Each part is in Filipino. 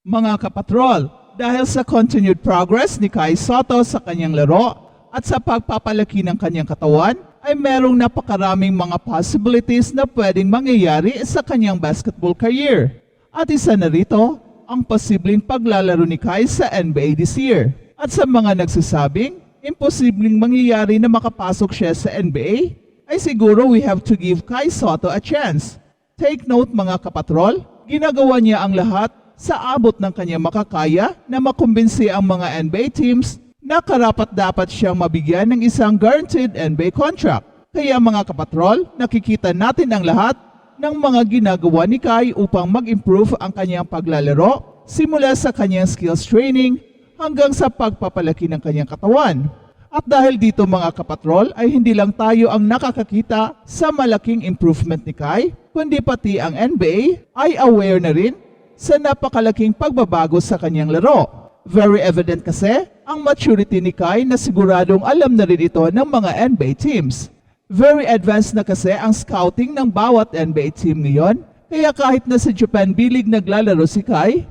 Mga kapatrol, dahil sa continued progress ni Kai Sotto sa kanyang laro at sa pagpapalaki ng kanyang katawan, ay merong napakaraming mga possibilities na pwedeng mangyayari sa kanyang basketball career. At isa na rito, ang posibleng paglalaro ni Kai sa NBA this year. At sa mga nagsasabing, imposibleng mangyayari na makapasok siya sa NBA, ay siguro we have to give Kai Sotto a chance. Take note mga kapatrol, ginagawa niya ang lahat sa abot ng kanyang makakaya na makumbinsi ang mga NBA teams na karapat-dapat siyang mabigyan ng isang guaranteed NBA contract. Kaya mga kapatrol, nakikita natin ang lahat ng mga ginagawa ni Kai upang mag-improve ang kanyang paglalaro simula sa kanyang skills training hanggang sa pagpapalaki ng kanyang katawan. At dahil dito mga kapatrol ay hindi lang tayo ang nakakakita sa malaking improvement ni Kai, kundi pati ang NBA ay aware na rin sa napakalaking pagbabago sa kanyang laro. Very evident kasi ang maturity ni Kai na siguradong alam na rin ito ng mga NBA teams. Very advanced na kasi ang scouting ng bawat NBA team ngayon, kaya kahit na sa Japan B-League naglalaro si Kai,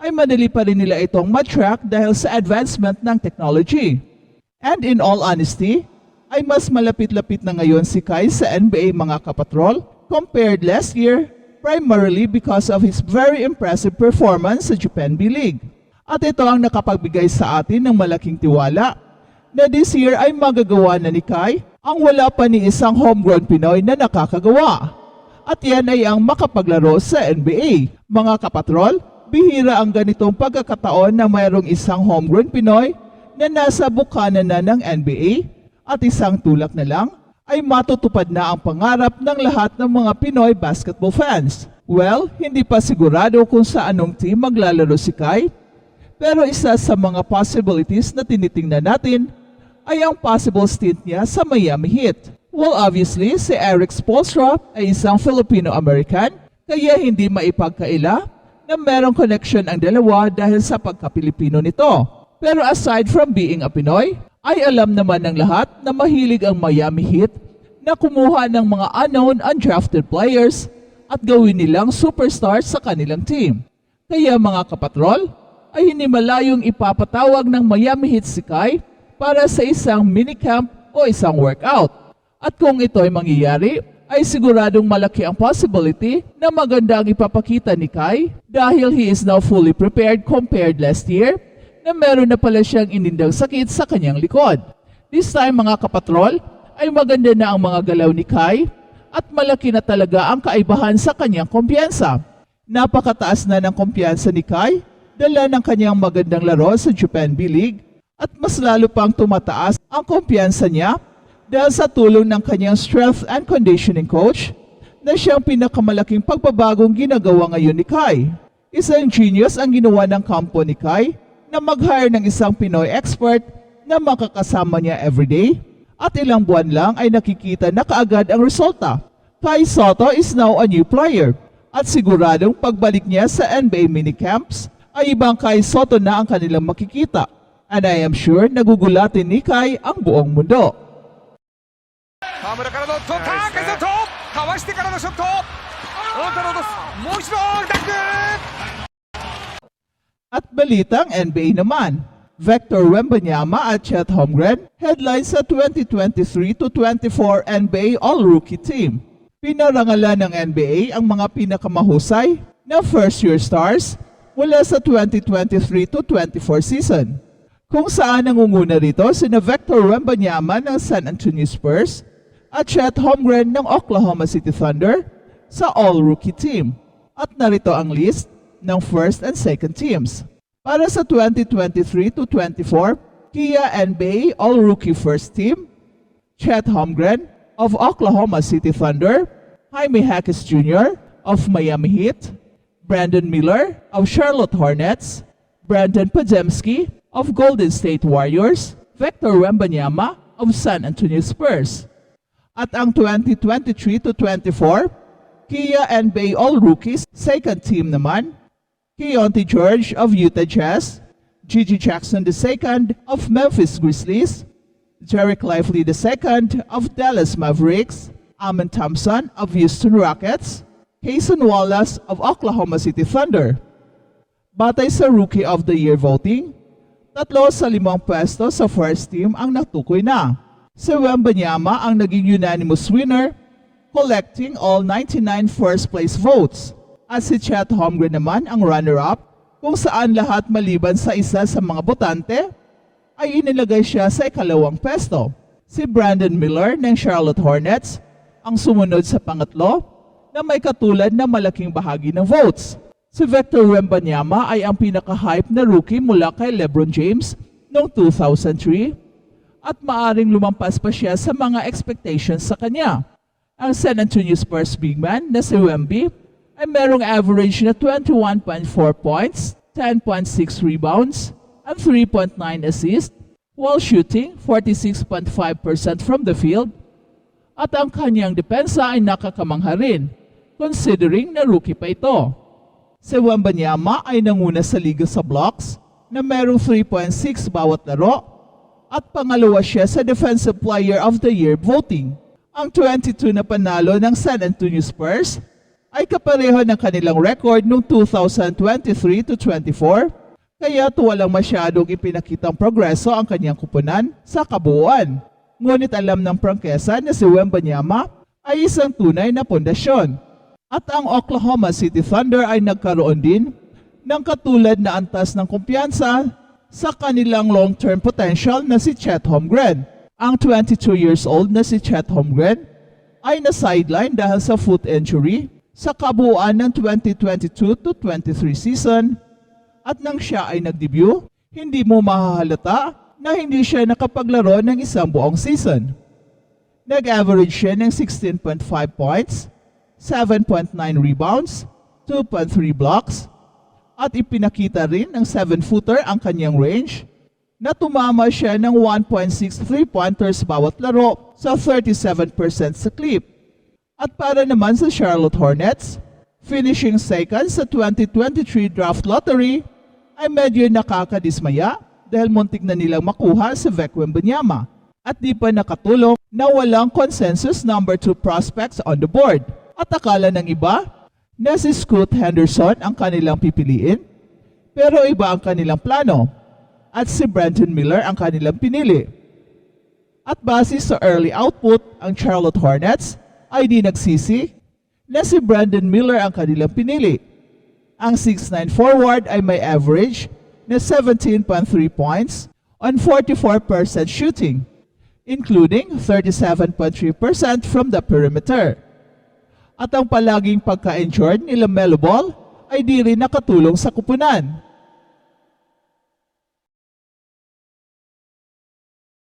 ay madali pa rin nila itong ma-track dahil sa advancement ng technology. And in all honesty, ay mas malapit-lapit na ngayon si Kai sa NBA mga kapatrol compared last year, primarily because of his very impressive performance sa Japan B-League. At ito ang nakapagbigay sa atin ng malaking tiwala na this year ay magagawa na ni Kai ang wala pa ni isang homegrown Pinoy na nakakagawa. At yan ay ang makapaglaro sa NBA. Mga kapatrol, bihira ang ganitong pagkakataon na mayroong isang homegrown Pinoy na nasa bukana na ng NBA at isang tulak na lang ay matutupad na ang pangarap ng lahat ng mga Pinoy basketball fans. Well, hindi pa sigurado kung sa anong team maglalaro si Kai, pero isa sa mga possibilities na tinitingnan natin ay ang possible stint niya sa Miami Heat. Well, obviously, si Erik Spoelstra ay isang Filipino-American, kaya hindi maipagkaila na merong connection ang dalawa dahil sa pagka-Pilipino nito. Pero aside from being a Pinoy, ay alam naman ng lahat na mahilig ang Miami Heat na kumuha ng mga unknown undrafted players at gawin nilang superstars sa kanilang team. Kaya mga kapatrol, ay hindi malayong ipapatawag ng Miami Heat si Kai para sa isang minicamp o isang workout. At kung ito ay mangyayari, ay siguradong malaki ang possibility na maganda ang ipapakita ni Kai dahil he is now fully prepared compared last year na meron na pala siyang inindang sakit sa kanyang likod. This time mga kapatrol, ay maganda na ang mga galaw ni Kai at malaki na talaga ang kaibahan sa kanyang kumpiyansa. Napakataas na ng kumpiyansa ni Kai, dala ng kanyang magandang laro sa Japan B-League at mas lalo pang tumataas ang kumpiyansa niya dahil sa tulong ng kanyang strength and conditioning coach na siyang pinakamalaking pagbabagong ginagawa ngayon ni Kai. Isang genius ang ginawa ng kampo ni Kai na mag-hire ng isang Pinoy expert na makakasama niya everyday at ilang buwan lang ay nakikita na kaagad ang resulta. Kai Sotto is now a new player at siguradong pagbalik niya sa NBA minicamps ay ibang Kai Sotto na ang kanilang makikita. And I am sure nagugulatin ni Kai ang buong mundo. 河村からの取った、ショットかわしてからのショット太田の落とすもう一度ダンク At balitang NBA naman, Victor Wembanyama at Chet Holmgren headlines sa 2023-24 NBA All-Rookie Team. Pinarangalan ng NBA ang mga pinakamahusay na first-year stars mula sa 2023-24 season. Kung saan nangunguna rito sina Victor Wembanyama ng San Antonio Spurs at Chet Holmgren ng Oklahoma City Thunder sa All-Rookie Team. At narito ang list ng first and second teams. Para sa 2023-24, Kia NBA All-Rookie First Team, Chet Holmgren of Oklahoma City Thunder, Jaime Jaquez Jr. of Miami Heat, Brandon Miller of Charlotte Hornets, Brandon Podziemski of Golden State Warriors, Victor Wembanyama of San Antonio Spurs. At ang 2023-24, Kia NBA All-Rookies second team naman, Keontae George of Utah Jazz, Gigi Jackson II of Memphis Grizzlies, Derek Lively II of Dallas Mavericks, Amen Thompson of Houston Rockets, Cason Wallace of Oklahoma City Thunder. Batay sa Rookie of the Year voting, 3 sa 5 pwesto sa first team ang natukoy na. Si Wembanyama ang naging unanimous winner, collecting all 99 first place votes. At si Chet Holmgren naman ang runner-up, kung saan lahat maliban sa isa sa mga botante ay inilagay siya sa ikalawang pwesto. Si Brandon Miller ng Charlotte Hornets ang sumunod sa pangatlo na may katulad na malaking bahagi ng votes. Si Victor Wembanyama ay ang pinaka-hype na rookie mula kay LeBron James noong 2003 at maaring lumampas pa siya sa mga expectations sa kanya. Ang San Antonio Spurs big man na si Wemby ay merong average na 21.4 points, 10.6 rebounds, and 3.9 assists while shooting 46.5% from the field at ang kanyang depensa ay nakakamangha rin considering na rookie pa ito. Si Wembanyama ay nanguna sa liga sa blocks na merong 3.6 bawat laro at pangalawa siya sa Defensive Player of the Year voting. Ang 22 na panalo ng San Antonio Spurs ay kapareho ng kanilang record noong 2023-24 kaya walang masyadong ipinakitang progreso ang kanyang kupunan sa kabuuan. Ngunit alam ng prangkesa na si Wembanyama ay isang tunay na pundasyon. At ang Oklahoma City Thunder ay nagkaroon din ng katulad na antas ng kumpiyansa sa kanilang long-term potential na si Chet Holmgren. Ang 22 years old na si Chet Holmgren ay na-sideline dahil sa foot injury sa kabuuan ng 2022-23 season at nang siya ay nag-debut, hindi mo mahahalata na hindi siya nakapaglaro ng isang buong season. Nag-average siya ng 16.5 points, 7.9 rebounds, 2.3 blocks, at ipinakita rin ng 7-footer ang kanyang range na tumama siya ng 1.6 3-pointers bawat laro sa 37% sa clip. At para naman sa Charlotte Hornets, finishing second sa 2023 draft lottery ay medyo nakakadismaya dahil muntik na nilang makuha si Victor Wembanyama at di pa nakatulong na walang consensus number 2 prospects on the board. At akala ng iba na si Scoot Henderson ang kanilang pipiliin, pero iba ang kanilang plano at si Brandon Miller ang kanilang pinili. At base sa early output, ang Charlotte Hornets ay di nagsisi na si Brandon Miller ang kanilang pinili. Ang 6'9 forward ay may average na 17.3 points on 44% shooting, including 37.3% from the perimeter. At ang palaging pagka-injured ni LaMelo Ball ay di rin nakatulong sa kupunan.